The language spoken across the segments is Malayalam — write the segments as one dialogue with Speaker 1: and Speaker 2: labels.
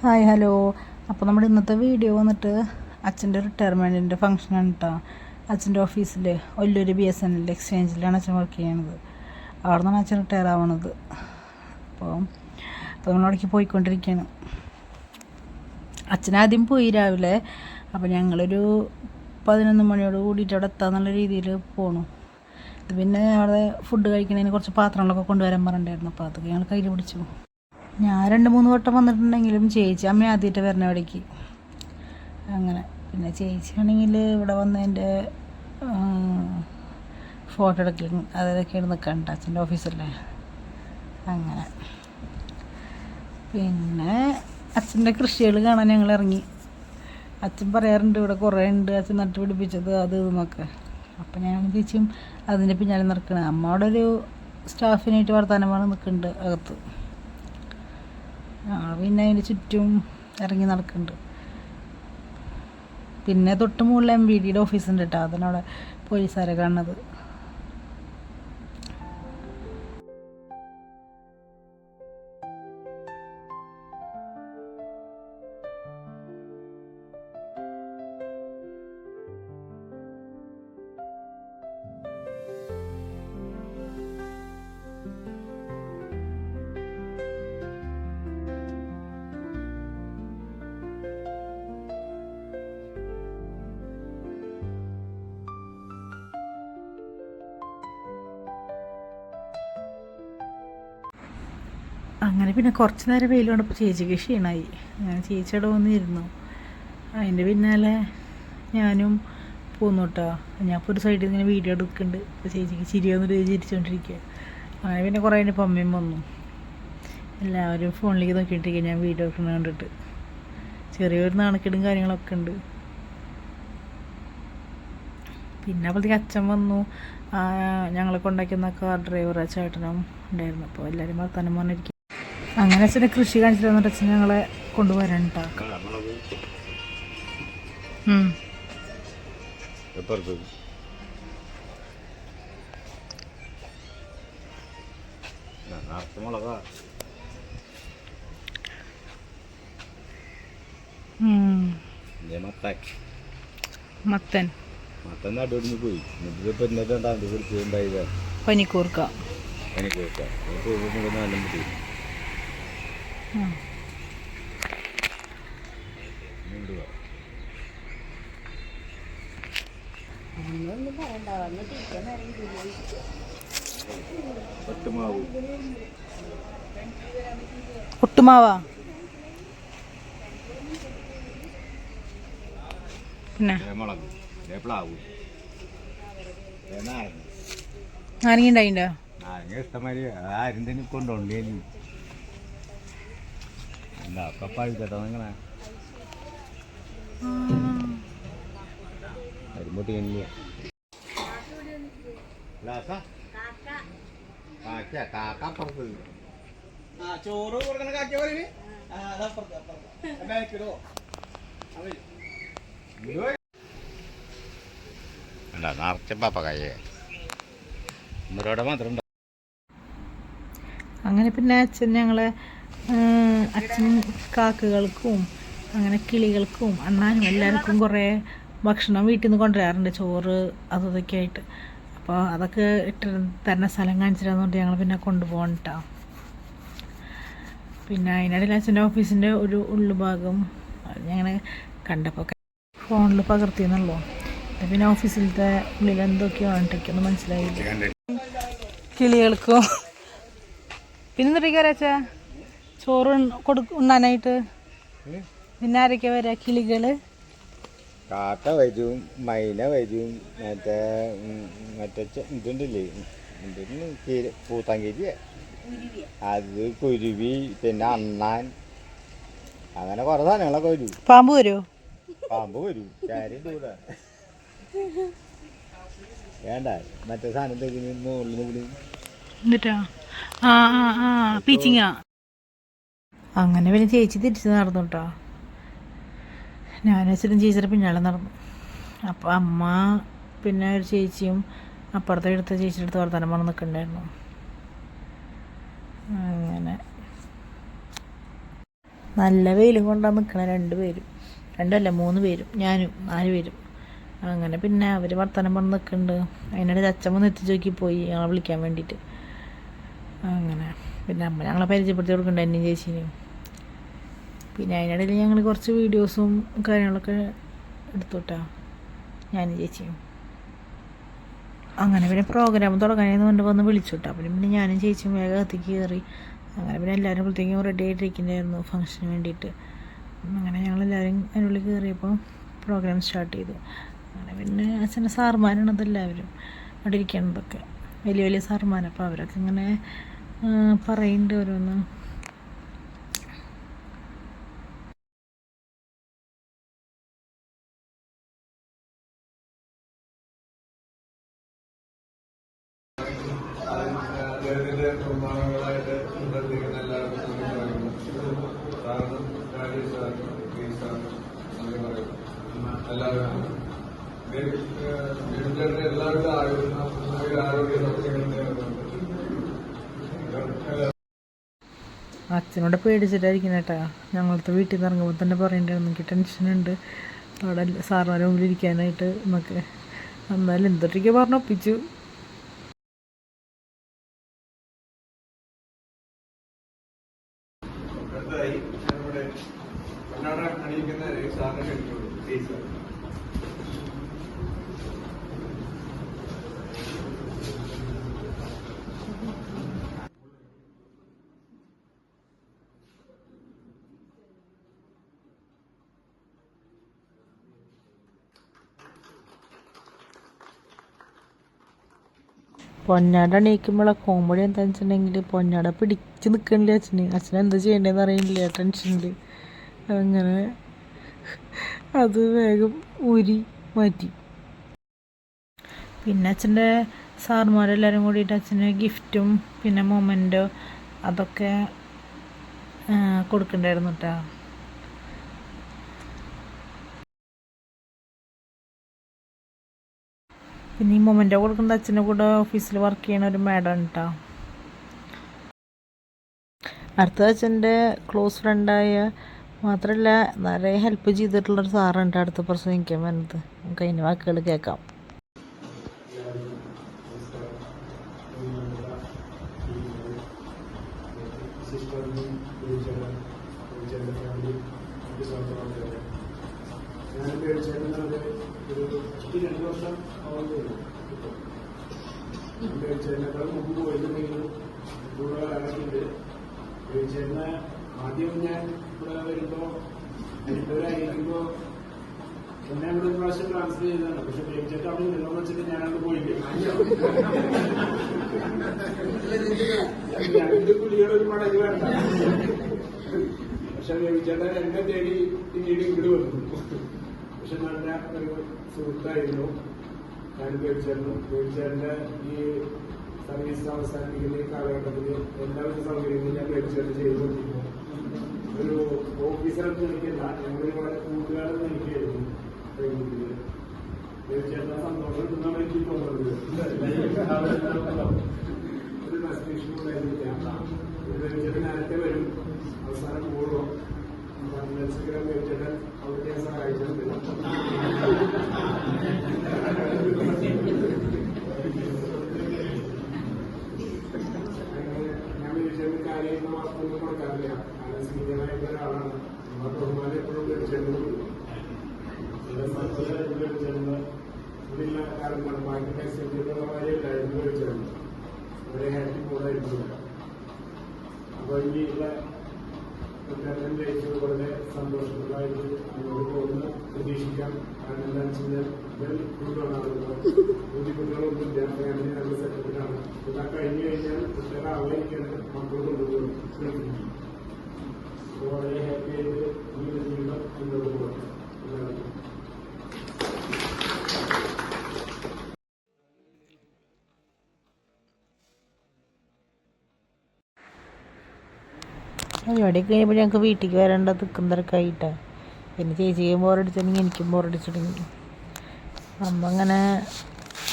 Speaker 1: Hi hello. അപ്പോൾ നമ്മുടെ ഇന്നത്തെ വീഡിയോ വന്നിട്ട് അച്ഛൻ്റെ റിട്ടയർമെൻറ്റിൻ്റെ ഫംഗ്ഷനാണ് കേട്ടോ. അച്ഛൻ്റെ ഓഫീസിൽ വലിയൊരു BSNL എക്സ്ചേഞ്ചിലാണ് അച്ഛൻ വർക്ക് ചെയ്യണത്. അവിടെ നിന്നാണ് അച്ഛൻ റിട്ടയർ ആവണത്. അപ്പോൾ നമ്മളവിടേക്ക് പോയിക്കൊണ്ടിരിക്കുകയാണ്. അച്ഛനാദ്യം പോയി രാവിലെ. അപ്പോൾ ഞങ്ങളൊരു 11 മണിയോട് കൂടിയിട്ട് അവിടെ എത്താമെന്നുള്ള രീതിയിൽ പോണു. പിന്നെ അവിടെ ഫുഡ് കഴിക്കുന്നതിന് കുറച്ച് പാത്രങ്ങളൊക്കെ കൊണ്ടുവരാൻ പറഞ്ഞിട്ടുണ്ടായിരുന്നു. അപ്പോൾ അതൊക്കെ ഞങ്ങൾ കയ്യിൽ പിടിച്ചു. ഞാൻ 2-3 വട്ടം വന്നിട്ടുണ്ടെങ്കിലും ചേച്ചി അമ്മ ആദ്യമായിട്ട് വരണ ഇവിടേക്ക്. അങ്ങനെ പിന്നെ ചേച്ചിയാണെങ്കിൽ ഇവിടെ വന്നതിൻ്റെ ഫോട്ടോ എടുക്കലും അതൊക്കെയാണ് നിൽക്കണ്ട അച്ഛൻ്റെ ഓഫീസല്ലേ. അങ്ങനെ പിന്നെ അച്ഛൻ്റെ കൃഷികൾ കാണാൻ ഞങ്ങൾ ഇറങ്ങി. അച്ഛൻ പറയാറുണ്ട് ഇവിടെ കുറേ ഉണ്ട് അച്ഛൻ നട്ട് പിടിപ്പിച്ചത് അത് ഇതെന്നൊക്കെ. അപ്പം ഞാൻ ചേച്ചിയും അതിൻ്റെ പിന്നാലെ നടക്കണേ. അമ്മ അവിടെ ഒരു സ്റ്റാഫിനായിട്ട് വർത്തമാനമാണ് നിൽക്കുന്നുണ്ട് അകത്ത്. പിന്നെ അതിൻ്റെ ചുറ്റും ഇറങ്ങി നടക്കുന്നുണ്ട്. പിന്നെ തൊട്ട് മുകളിൽ MVDയുടെ ഓഫീസുണ്ട് കേട്ടോ. അതിനവിടെ അവിടെ പോലീസുകാരെ കാണുന്നത്. അങ്ങനെ പിന്നെ കുറച്ച് നേരം വെയിൽ കൊണ്ടപ്പോൾ ചേച്ചിക്ക് ക്ഷീണമായി. അങ്ങനെ ചേച്ചിയുടെ വന്നിരുന്നു. അതിൻ്റെ പിന്നാലെ ഞാനും പോന്നു കേട്ടോ. ഞാൻ ഇപ്പോൾ ഒരു സൈഡിൽ ഇങ്ങനെ വീഡിയോ എടുക്കുന്നുണ്ട്. അപ്പോൾ ചേച്ചിക്ക് ചിരി വന്നിട്ട് ചിരിച്ചുകൊണ്ടിരിക്കുക. അങ്ങനെ പിന്നെ കുറേ കഴിഞ്ഞപ്പോൾ അമ്മയും വന്നു. എല്ലാവരും ഫോണിലേക്ക് നോക്കിയിട്ടിരിക്കുക ഞാൻ വീഡിയോ എടുക്കുന്നത് കണ്ടിട്ട്. ചെറിയൊരു നാണക്കേടും കാര്യങ്ങളൊക്കെ ഉണ്ട്. പിന്നെ അപ്പോഴത്തേക്ക് അച്ഛൻ വന്നു. ഞങ്ങളെ കൊണ്ടാക്കുന്ന കാർ ഡ്രൈവർ ചേട്ടനും ഉണ്ടായിരുന്നു. അപ്പോൾ എല്ലാവരും വർത്താനം പറഞ്ഞിരിക്കും. അങ്ങനെ അച്ഛനെ കൃഷി കാണിച്ചിട്ട് വന്നിട്ട് അച്ഛൻ ഞങ്ങളെ കൊണ്ടുവരാൻ ഉണ്ടാക്കാം. മത്തൻ
Speaker 2: പോയി
Speaker 1: പനിക്കൂർക്ക ഒട്ടുമാവാ. പിന്നെ നാരങ്ങ ഉണ്ടായിണ്ടോ?
Speaker 2: ഇഷ്ടമാതിരി ആരും കൊണ്ടോണ്ടേ എന്താ പഴുത്തട്ടോ നിങ്ങളെ അരിമ്പോട്ടി
Speaker 3: ചോറ് കൊടുക്കണ കാക്കിയ പോലെ
Speaker 2: നിറച്ച പാപ്പക്കായ ഇവരോടെ മാത്രം.
Speaker 1: അങ്ങനെ പിന്നെ അച്ഛൻ ഞങ്ങളെ അച്ഛൻ കാക്കകൾക്കും അങ്ങനെ കിളികൾക്കും അണ്ണാനും എല്ലാവർക്കും കുറേ ഭക്ഷണം വീട്ടിൽ നിന്ന് കൊണ്ടുവരാറുണ്ട്. ചോറ് അതൊക്കെ ആയിട്ട്. അപ്പോൾ അതൊക്കെ ഇട്ട് തരുന്ന സ്ഥലം കാണിച്ചു തരുന്നതുകൊണ്ട് ഞങ്ങൾ പിന്നെ കൊണ്ടുപോകണം കേട്ടോ. പിന്നെ അതിനിടയിൽ അച്ഛൻ്റെ ഓഫീസിൻ്റെ ഒരു ഉള്ളുഭാഗം ഞങ്ങൾ കണ്ടപ്പോൾ ഫോണിൽ പകർത്തിയെന്നുള്ളൂ. പിന്നെ ഓഫീസിലത്തെ ഉള്ളിൽ എന്തൊക്കെയോ എനിക്കൊന്നും മനസ്സിലായില്ല. കിളികൾക്കും പിന്നെ എന്തൊക്കെ വരാച്ചാ ചോറ് ഉണ്ണാനായിട്ട് പിന്നെ ആരൊക്കെ വരാ? കിളികള്,
Speaker 2: കാക്ക വരും, മൈന വരും, മറ്റേ ഇതുണ്ടല്ലേ പൂത്താങ്കേരി, അത് കുരുവി, പിന്നെ അണ്ണാൻ, അങ്ങനെ കുറെ സാധനങ്ങളൊക്കെ വരും.
Speaker 1: പാമ്പ് വരുമോ?
Speaker 2: പാമ്പ് വരും. കാര്യം കൂടാ വേണ്ട മറ്റേ സാധനം തെങ്ങിന് മുകളിൽ
Speaker 1: എന്നിട്ടാ പീച്ചിങ്ങ. അങ്ങനെ പിന്നെ ചേച്ചി തിരിച്ച് നടന്നു കേട്ടോ. ഞാൻ വെച്ചിട്ടും ചേച്ചിയുടെ പിന്നാലെ നടന്നു. അപ്പോൾ അമ്മ പിന്നെ ഒരു ചേച്ചിയും അപ്പുറത്തെ എടുത്ത ചേച്ചിയുടെ അടുത്ത് വർത്തമാനം പറഞ്ഞ് നിൽക്കണ്ടായിരുന്നു. അങ്ങനെ നല്ല വെയിലും കൊണ്ടാണ് നിൽക്കണേ 2 പേരും, 2 അല്ല 3 പേരും, ഞാനും 4 പേരും. അങ്ങനെ പിന്നെ അവർ വർത്തമാനം പറഞ്ഞ് നിൽക്കുന്നുണ്ട്. അതിനിടയിൽ അച്ഛൻ വന്ന് എത്തിച്ച് നോക്കി പോയി ഞങ്ങളെ വിളിക്കാൻ വേണ്ടിയിട്ട്. അങ്ങനെ പിന്നെ അമ്മ ഞങ്ങളെ പരിചയപ്പെടുത്തി കൊടുക്കുന്നുണ്ട്, എന്നെയും ചേച്ചീനെയും. പിന്നെ അതിനിടയിൽ ഞങ്ങൾ കുറച്ച് വീഡിയോസും കാര്യങ്ങളൊക്കെ എടുത്തുട്ടാ ഞാനും ചേച്ചിയും. അങ്ങനെ പിന്നെ പ്രോഗ്രാം തുടങ്ങാനെന്ന് പറഞ്ഞിട്ട് വന്ന് വിളിച്ചുട്ടാ. പിന്നെ ഞാനും ചേച്ചിയും വേഗം അകത്തേക്ക് കയറി. അങ്ങനെ പിന്നെ എല്ലാവരും അപ്പോഴത്തേക്കും റെഡി ആയിട്ടിരിക്കുന്നുണ്ടായിരുന്നു ഫംഗ്ഷന് വേണ്ടിയിട്ട്. അങ്ങനെ ഞങ്ങളെല്ലാവരും അതിനുള്ളിൽ കയറിയപ്പോൾ പ്രോഗ്രാം സ്റ്റാർട്ട് ചെയ്തു. അങ്ങനെ പിന്നെ അച്ഛൻ്റെ സാറുമാരാണ് അതെല്ലാവരും അവിടെ ഇരിക്കുന്നതൊക്കെ, വലിയ വലിയ സാറുമാർ. അപ്പോൾ അവരൊക്കെ ഇങ്ങനെ പറയുന്നുണ്ട് ഓരോന്ന്.
Speaker 4: അദ്ദേഹത്തിന്റെ നിർമ്മാണങ്ങളായിട്ട് പ്രവർത്തിക്കുന്ന എല്ലാവർക്കും സാറിനും രാജേഷ് സാറിനും പ്ലീസ് സാറിനും നന്ദി പറയുന്നു. എല്ലാവർക്കും എല്ലാവരുടെ ആരോഗ്യ സൗകര്യങ്ങളും
Speaker 1: അച്ഛനോട് പേടിച്ചിട്ടായിരിക്കും കേട്ടാ. ഞങ്ങളത്തെ വീട്ടിൽ നിന്ന് ഇറങ്ങുമ്പോൾ തന്നെ പറയണ്ടായിരുന്നു എനിക്ക് ടെൻഷനുണ്ട് അവിടെ സാറിൻ്റെ മുമ്പിൽ ഇരിക്കാനായിട്ട് എന്നൊക്കെ. എന്നാലും എന്തൊക്കെ പറഞ്ഞൊപ്പിച്ചു.
Speaker 4: അടുത്തതായി നമ്മുടെ കണ്ണാട അണിയിക്കുന്ന സാറിനെ ക്ഷണിച്ചോളൂ. Please sir.
Speaker 1: പൊന്നാട എണീക്കുമ്പോഴെ കോമഡി എന്താണെന്ന് വെച്ചിട്ടുണ്ടെങ്കിൽ പൊന്നാട പിടിച്ച് നിൽക്കണില്ല അച്ഛൻ എന്താ ചെയ്യേണ്ടതെന്ന് അറിയില്ല, ടെൻഷനിൽ. അങ്ങനെ അത് വേഗം ഊരി മാറ്റി. പിന്നെ അച്ഛൻ്റെ സാറുമാരെല്ലാവരും കൂടിയിട്ട് അച്ഛന് ഗിഫ്റ്റും പിന്നെ മൊമെൻറ്റോ അതൊക്കെ കൊടുക്കണ്ടായിരുന്നു കേട്ടോ. പിന്നെ ഈ മൊമെൻറ്റോ കൊടുക്കുന്നത് അച്ഛൻ്റെ കൂടെ ഓഫീസിൽ വർക്ക് ചെയ്യണ ഒരു മാഡം കേട്ടോ. അടുത്ത അച്ഛൻ്റെ ക്ലോസ് ഫ്രണ്ടായ മാത്രമല്ല നിറയെ ഹെൽപ്പ് ചെയ്തിട്ടുള്ളൊരു സാറുണ്ട് അടുത്ത പ്രസംഗിക്കാൻ വരുന്നത്. നമുക്ക് അതിൻ്റെ വാക്കുകൾ കേൾക്കാം.
Speaker 5: ഞാൻ പേടിച്ചേക്കുന്നത് ഒരു 2 വർഷം ആവുന്നുള്ളൂ. പേടിച്ചേനേക്കാൾ മുമ്പ് പോയിരുന്നെങ്കിലും ഇവിടെ ഇറങ്ങിയിട്ട് പേടിച്ചേനെ ആദ്യം ഞാൻ ഇവിടെ വരുമ്പോൾ എനിക്കൊരായിരിക്കുമ്പോൾ എന്നെ ഇവിടെ ഒരു പ്രാവശ്യം ട്രാൻസ്ഫർ ചെയ്തതാണ്. പക്ഷെ പേടിച്ചേട്ട് അവിടെ നിന്നെന്ന് വെച്ചിട്ട് ഞാനവിടെ പോയില്ല. ഞങ്ങൾക്ക് കുട്ടികളുടെ ഒരു മടങ്ങ് വേണ്ട. പക്ഷെ പേടിച്ചേട്ടൻ എന്നെ തേടി പിന്നീട് ഇവിടെ വന്നു. പക്ഷെ നല്ല ഒരു സുഹൃത്തായിരുന്നു ഞാൻ പേടിച്ചേട്ടൻ്റെ ഈ സർവീസ് അവസാനിപ്പിക്കുന്ന ഈ കാലഘട്ടത്തിൽ എല്ലാവിധ സൗകര്യങ്ങളും ഞാൻ പേടിച്ചേട്ടൻ ചെയ്തുകൊണ്ടിരിക്കുന്നു. ഒരു ഓഫീസറൊന്നും എനിക്കല്ല, ഞങ്ങളൊരുപാട് കൂട്ടുകാരൊന്നും എനിക്കായിരുന്നു ട്രെയിനിങ്ങിൽ. പേടിച്ചേട്ടൻ സന്തോഷം കിട്ടുന്നതാണ് എനിക്ക് തോന്നുന്നത്. ഒരു റെസ്ട്രിക്ഷൻ ഉണ്ടായിരുന്നില്ല. പേടിച്ചേട്ടൻ നേരത്തെ വരും, അവസാനം കൂടും. മനസ്സിലാക്കാൻ പേടിച്ചേട്ടൻ അവർക്ക് ഞാൻ സഹായിച്ചിട്ടുണ്ട്. ഞാൻ പേടിച്ചേട്ടൻ കാര്യമായിട്ട് വാർത്തയൊന്നും കൊടുക്കാറില്ല. കാരണം സീനിയറായിട്ടുള്ള ഒരാളാണ്. നമ്മുടെ ബഹുമാനം എപ്പോഴും പേടിച്ചേട്ടൻ പേടിച്ചേട്ടൻ ഇതില്ല കാരണമാണ്. ബാക്കി ഫെസിലിറ്റികളുള്ള കാര്യമില്ലായിരുന്നു പേടിച്ചേട്ടൻ. അവരെ ഹാപ്പി കൂടായിരുന്നില്ല. അപ്പൊ ഈ കുട്ടികളെ ജയിച്ചത് വളരെ സന്തോഷമുള്ളതായിട്ട് അങ്ങോട്ട് പോകുന്ന പ്രതീക്ഷിക്കാം. കാരണം എന്താ വെച്ചാൽ കുട്ടികളാണല്ലോ, കുട്ടികളൊന്നുമില്ല. ഫാമിലി നല്ല സെറ്റപ്പിലാണ്. ഇതൊക്കെ കഴിഞ്ഞു കഴിഞ്ഞാൽ കുട്ടികളെ അവഹരിക്കാൻ മക്കൾ കൊണ്ടുപോകും. അപ്പോൾ വളരെ ഹാപ്പി ആയിട്ട് ഈ ജീവിതം മുന്നോട്ട് പോകാം.
Speaker 1: പരിപാടി കഴിയുമ്പോൾ ഞങ്ങൾക്ക് വീട്ടിലേക്ക് വരേണ്ട തിക്കും തിരക്കായിട്ടാണ്. പിന്നെ ചേച്ചിക്കും ബോറടിച്ചിട്ടുണ്ടെങ്കിൽ എനിക്കും ബോറടിച്ചിട്ടുണ്ടെങ്കിൽ അമ്മ അങ്ങനെ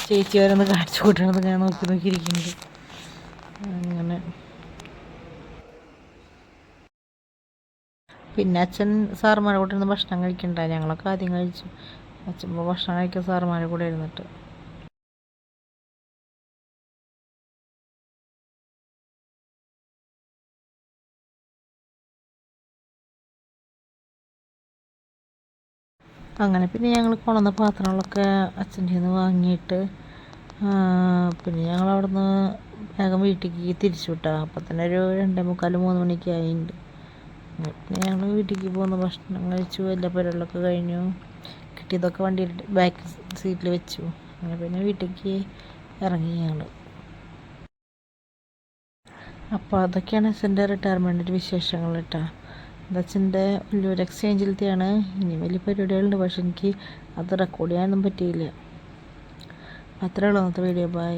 Speaker 1: ചേച്ചി വരൊന്ന് കാണിച്ചു കൂട്ടണത് ഞാൻ നോക്കിയിരിക്കുന്നുണ്ട്. അങ്ങനെ പിന്നെ അച്ഛൻ സാറുമാരുടെ കൂടെ ഇരുന്ന് ഭക്ഷണം കഴിക്കണ്ടായി. ഞങ്ങളൊക്കെ ആദ്യം കഴിച്ചു. അച്ഛൻ ഭക്ഷണം കഴിക്കാൻ സാറുമാരുടെ കൂടെ ഇരുന്നിട്ട്. അങ്ങനെ പിന്നെ ഞങ്ങൾ കൊണ്ടുവന്ന പാത്രങ്ങളൊക്കെ അച്ഛൻ്റെ നിന്ന് വാങ്ങിയിട്ട് പിന്നെ ഞങ്ങൾ അവിടുന്ന് വേഗം വീട്ടിലേക്ക് തിരിച്ചു വിട്ടാൽ അപ്പം തന്നെ ഒരു 2:45-3 മണിക്ക് ആയിട്ടുണ്ട്. പിന്നെ ഞങ്ങൾ വീട്ടിലേക്ക് പോകുന്ന ഭക്ഷണം കഴിച്ചു, എല്ലാ പരിപാടികളൊക്കെ കഴിഞ്ഞു. കിട്ടിയതൊക്കെ വണ്ടിയിൽ ബാക്ക് സീറ്റിൽ വെച്ചു. അങ്ങനെ പിന്നെ വീട്ടിലേക്ക് ഇറങ്ങി ഞങ്ങൾ. അപ്പോൾ അതൊക്കെയാണ് അച്ഛൻ്റെ റിട്ടയർമെൻറ്റിൻ്റെ വിശേഷങ്ങൾ കേട്ടോ. അച്ഛൻ്റെ വലിയൊരു എക്സ്ചേഞ്ചിലത്തെയാണ്. ഇനി വലിയ പരിപാടികളുണ്ട്, പക്ഷെ എനിക്ക് അത് റെക്കോർഡ് ചെയ്യാനൊന്നും പറ്റിയില്ല. അത്രേ ഉള്ളൂ അന്നത്തെ വീഡിയോ. ബൈ.